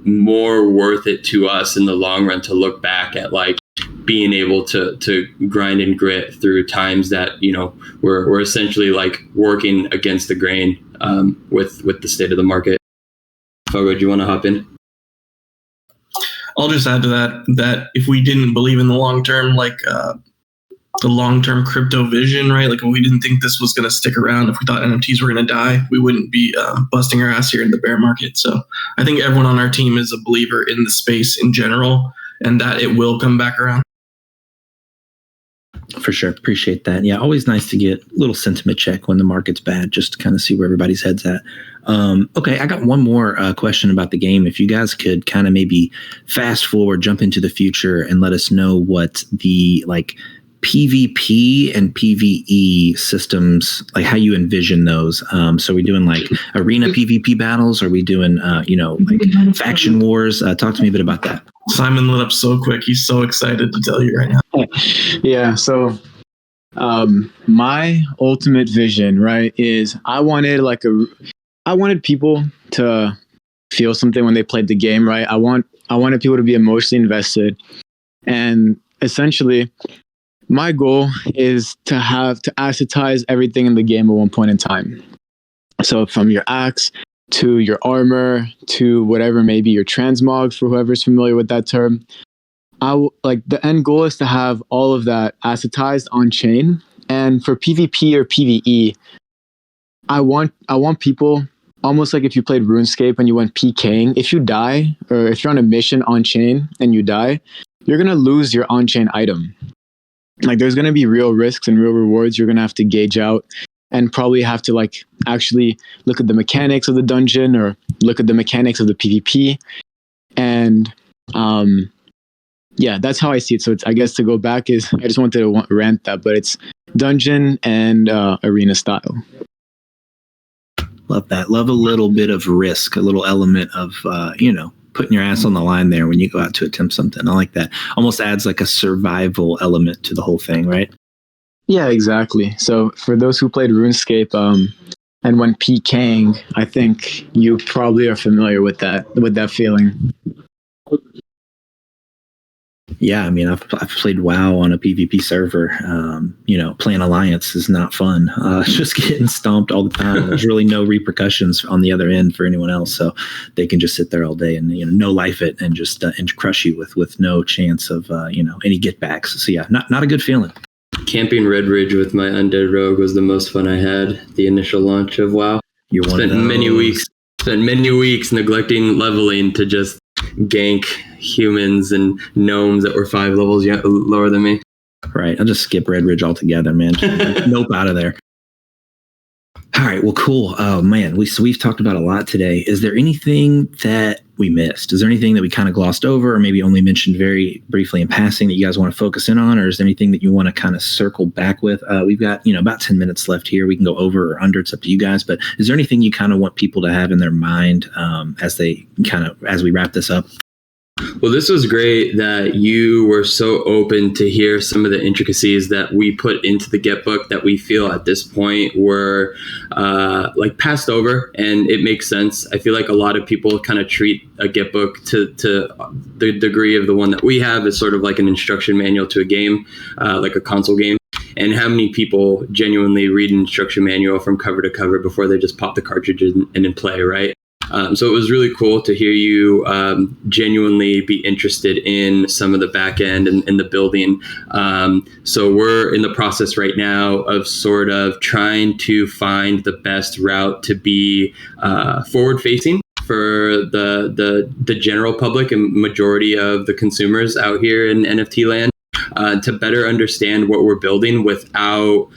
[SPEAKER 2] more worth it to us in the long run to look back at like being able to grind and grit through times that, we're essentially like working against the grain with the state of the market. Fogo, do you want to hop in?
[SPEAKER 3] I'll just add to that if we didn't believe in the long term, like the long term crypto vision, right? Like if we didn't think this was going to stick around, if we thought NFTs were going to die, we wouldn't be busting our ass here in the bear market. So I think everyone on our team is a believer in the space in general, and that it will come back around.
[SPEAKER 1] For sure. Appreciate that. Yeah, always nice to get a little sentiment check when the market's bad, just to kind of see where everybody's head's at. Okay, I got one more question about the game. If you guys could kind of maybe fast forward, jump into the future, and let us know what the like PvP and PvE systems, like how you envision those. So are we doing like arena PvP battles? Are we doing, like faction wars? Talk to me a bit about that.
[SPEAKER 3] Simon lit up so quick. He's so excited to tell you right now.
[SPEAKER 4] Yeah. So my ultimate vision, right, is I wanted people to feel something when they played the game, right? I wanted people to be emotionally invested. And essentially, my goal is to assetize everything in the game at one point in time. So from your axe to your armor to whatever, maybe your transmog, for whoever's familiar with that term. The end goal is to have all of that assetized on chain. And for PvP or PvE, I want people, almost like if you played RuneScape and you went PKing, if you die, or if you're on a mission on chain and you die, you're going to lose your on-chain item. Like there's going to be real risks and real rewards you're going to have to gauge out, and probably have to like actually look at the mechanics of the dungeon or look at the mechanics of the PvP And yeah, that's how I see it. So it's, I guess to go back is, I just wanted to rant that, but it's dungeon and arena style.
[SPEAKER 1] Love that. Love a little bit of risk, a little element of, putting your ass on the line there when you go out to attempt something. I like that. Almost adds like a survival element to the whole thing, right?
[SPEAKER 4] Yeah, exactly. So for those who played RuneScape, and when PKing, I think you probably are familiar with that feeling.
[SPEAKER 1] Yeah, I mean, I've played WoW on a PvP server. Playing Alliance is not fun. Just getting stomped all the time. There's really no repercussions on the other end for anyone else, so they can just sit there all day and no life it and just and crush you with no chance of any get backs. So yeah, not a good feeling.
[SPEAKER 2] Camping Red Ridge with my undead rogue was the most fun I had. The initial launch of WoW.
[SPEAKER 1] You're one of those.
[SPEAKER 2] Spent many weeks neglecting leveling to just gank humans and gnomes that were 5 levels lower than me.
[SPEAKER 1] Right. I'll just skip Red Ridge altogether, man. Nope, out of there. All right. Well, cool. Oh man, we've talked about a lot today. Is there anything that we missed? Is there anything that we kind of glossed over or maybe only mentioned very briefly in passing that you guys want to focus in on? Or is there anything that you want to kind of circle back with? We've got, about 10 minutes left here. We can go over or under. It's up to you guys. But is there anything you kind of want people to have in their mind as we wrap this up?
[SPEAKER 2] Well, this was great that you were so open to hear some of the intricacies that we put into the Get Book that we feel at this point were passed over, and it makes sense. I feel like a lot of people kind of treat a Get Book to the degree of the one that we have as sort of like an instruction manual to a game, like a console game. And how many people genuinely read an instruction manual from cover to cover before they just pop the cartridge and then play, right? So it was really cool to hear you genuinely be interested in some of the back end and the building. So we're in the process right now of sort of trying to find the best route to be forward facing for the general public and majority of the consumers out here in NFT land to better understand what we're building without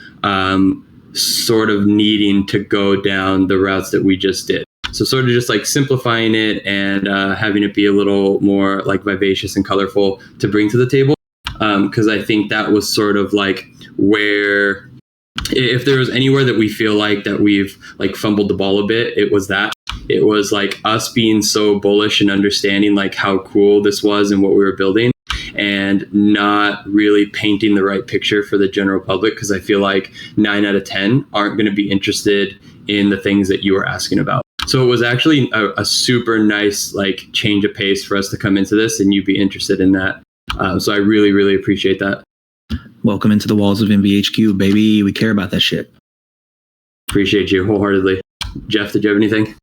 [SPEAKER 2] sort of needing to go down the routes that we just did. So sort of just like simplifying it and having it be a little more like vivacious and colorful to bring to the table. Because I think that was sort of like where, if there was anywhere that we feel like that we've like fumbled the ball a bit, it was that. It was like us being so bullish and understanding like how cool this was and what we were building, and not really painting the right picture for the general public, because I feel like 9 out of 10 aren't going to be interested in the things that you were asking about. So it was actually a super nice like change of pace for us to come into this and you be interested in that. So I really, really appreciate that.
[SPEAKER 1] Welcome into the walls of MVHQ, baby. We care about that shit.
[SPEAKER 2] Appreciate you wholeheartedly. Jeff, did you have anything?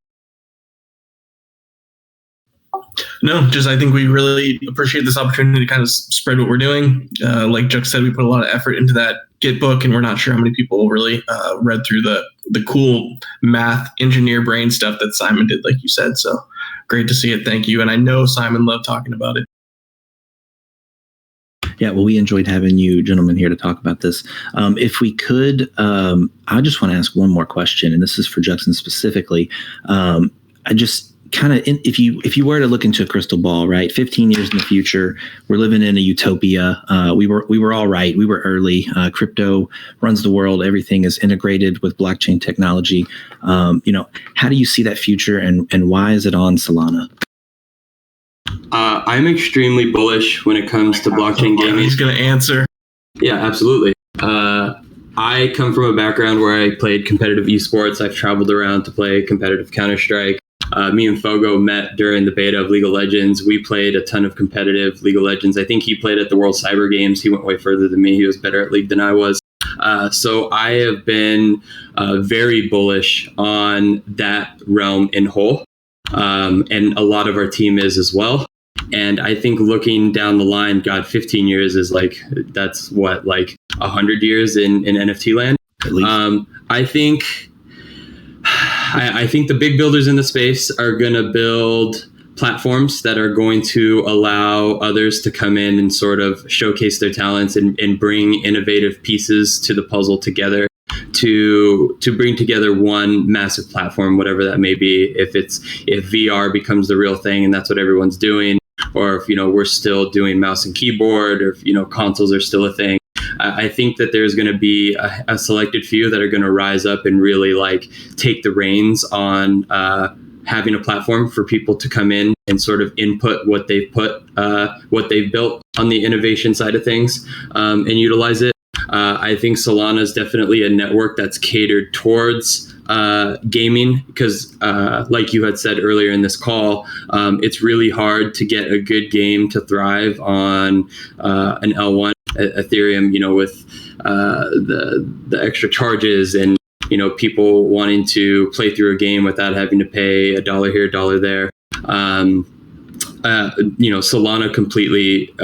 [SPEAKER 3] No, just I think we really appreciate this opportunity to kind of spread what we're doing. Like Chuck said, we put a lot of effort into that Git book, and we're not sure how many people really read through the cool math engineer brain stuff that Simon did, like you said. So great to see it. Thank you. And I know Simon loved talking about it.
[SPEAKER 1] Yeah, well, we enjoyed having you gentlemen here to talk about this. If we could, I just want to ask one more question, and this is for Judson specifically. I just kind of, if you were to look into a crystal ball, right, 15 years in the future, we're living in a utopia. We were all right. We were early. Crypto runs the world. Everything is integrated with blockchain technology. How do you see that future, and why is it on Solana?
[SPEAKER 2] I'm extremely bullish when it comes to blockchain gaming.
[SPEAKER 3] He's going to answer.
[SPEAKER 2] Yeah, absolutely. I come from a background where I played competitive esports. I've traveled around to play competitive Counter-Strike. Me and Fogo met during the beta of League of Legends. We played a ton of competitive League of Legends. I think he played at the World Cyber Games. He went way further than me. He was better at League than I was. So I have been very bullish on that realm in whole. And a lot of our team is as well. And I think looking down the line, 15 years is like, that's what, like 100 years in NFT land.
[SPEAKER 1] At least.
[SPEAKER 2] I think the big builders in the space are going to build platforms that are going to allow others to come in and sort of showcase their talents and bring innovative pieces to the puzzle together to bring together one massive platform, whatever that may be. If VR becomes the real thing and that's what everyone's doing, or if we're still doing mouse and keyboard, or if consoles are still a thing. I think that there's going to be a selected few that are going to rise up and really like take the reins on having a platform for people to come in and sort of input what they've built on the innovation side of things, and utilize it. I think Solana is definitely a network that's catered towards gaming, because like you had said earlier in this call, it's really hard to get a good game to thrive on an L1 Ethereum, with the extra charges and people wanting to play through a game without having to pay $1 here, $1 there. Solana completely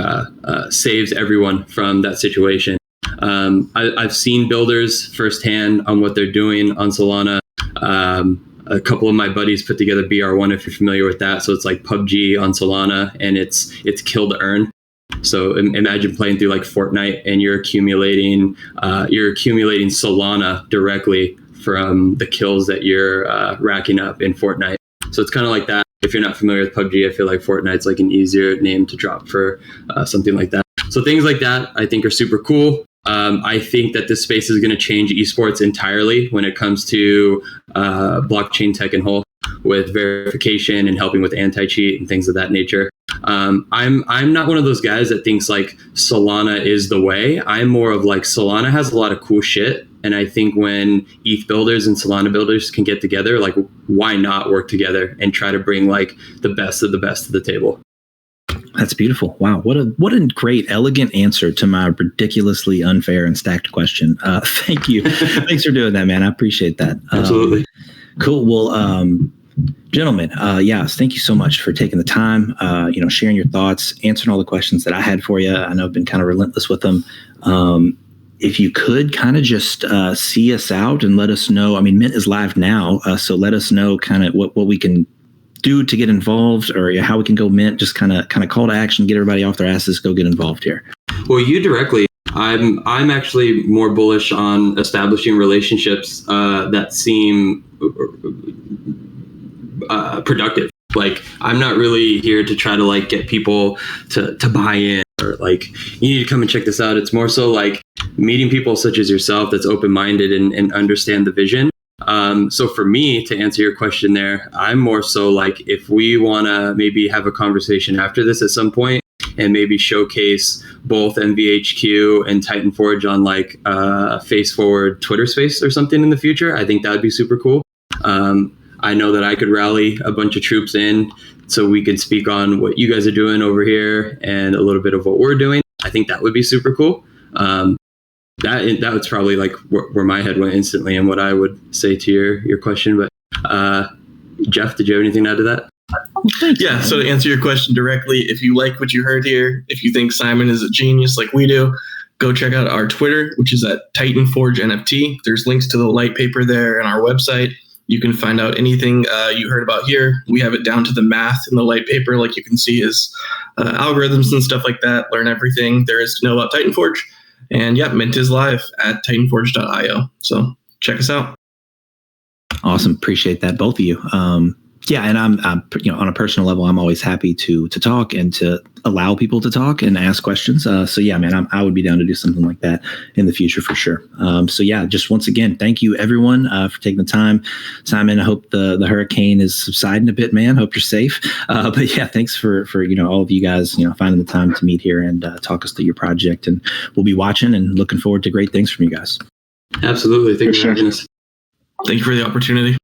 [SPEAKER 2] saves everyone from that situation. I've seen builders firsthand on what they're doing on Solana. A couple of my buddies put together BR1, if you're familiar with that. So it's like PUBG on Solana, and it's kill to earn. So imagine playing through like Fortnite, and you're accumulating Solana directly from the kills that you're racking up in Fortnite. So it's kind of like that. If you're not familiar with PUBG, I feel like Fortnite's like an easier name to drop for something like that. So things like that I think are super cool. I think that this space is going to change esports entirely when it comes to blockchain tech and whole, with verification and helping with anti-cheat and things of that nature. I'm not one of those guys that thinks like Solana is the way. I'm more of like, Solana has a lot of cool shit, and I think when ETH builders and Solana builders can get together, like, why not work together and try to bring like the best of the best to the table?
[SPEAKER 1] That's beautiful. Wow. What a great, elegant answer to my ridiculously unfair and stacked question. Thank you. Thanks for doing that, man. I appreciate that.
[SPEAKER 2] Absolutely.
[SPEAKER 1] Cool. Well, gentlemen, yes, thank you so much for taking the time, sharing your thoughts, answering all the questions that I had for you. I know I've been kind of relentless with them. If you could kind of just see us out and let us know. I mean, Mint is live now, so let us know kind of what we can do to get involved, or how we can go Mint. Just kind of call to action, get everybody off their asses, go get involved here.
[SPEAKER 2] Well, you directly. I'm actually more bullish on establishing relationships that seem productive. Like, I'm not really here to try to like get people to buy in, or like, you need to come and check this out. It's more so like meeting people such as yourself that's open-minded and understand the vision. So for me, to answer your question there, I'm more so like, if we want to maybe have a conversation after this at some point and maybe showcase both MVHQ and Titanforge on like face forward Twitter space or something in the future, I think that would be super cool. I know that I could rally a bunch of troops in so we could speak on what you guys are doing over here and a little bit of what we're doing. I think that would be super cool. That was probably like where my head went instantly and what I would say to your question. But Jeff, did you have anything to add to that?
[SPEAKER 3] Yeah, so to answer your question directly, if you like what you heard here, if you think Simon is a genius like we do, go check out our Twitter, which is at Titanforge NFT. There's links to the light paper there and our website. You can find out anything you heard about here. We have it down to the math in the light paper, like you can see, is algorithms and stuff like that. Learn everything there is to know about Titanforge. And yeah, Mint is live at titanforge.io. So check us out.
[SPEAKER 1] Awesome. Appreciate that, both of you. Yeah, and I'm on a personal level, I'm always happy to talk and to allow people to talk and ask questions. So yeah, man, I would be down to do something like that in the future for sure. So yeah, just once again, thank you everyone for taking the time. Simon, I hope the hurricane is subsiding a bit, man. Hope you're safe. But yeah, thanks for all of you guys finding the time to meet here and talk us through your project. And we'll be watching and looking forward to great things from you guys.
[SPEAKER 2] Absolutely. Thank you for having us.
[SPEAKER 3] Thank you for the opportunity.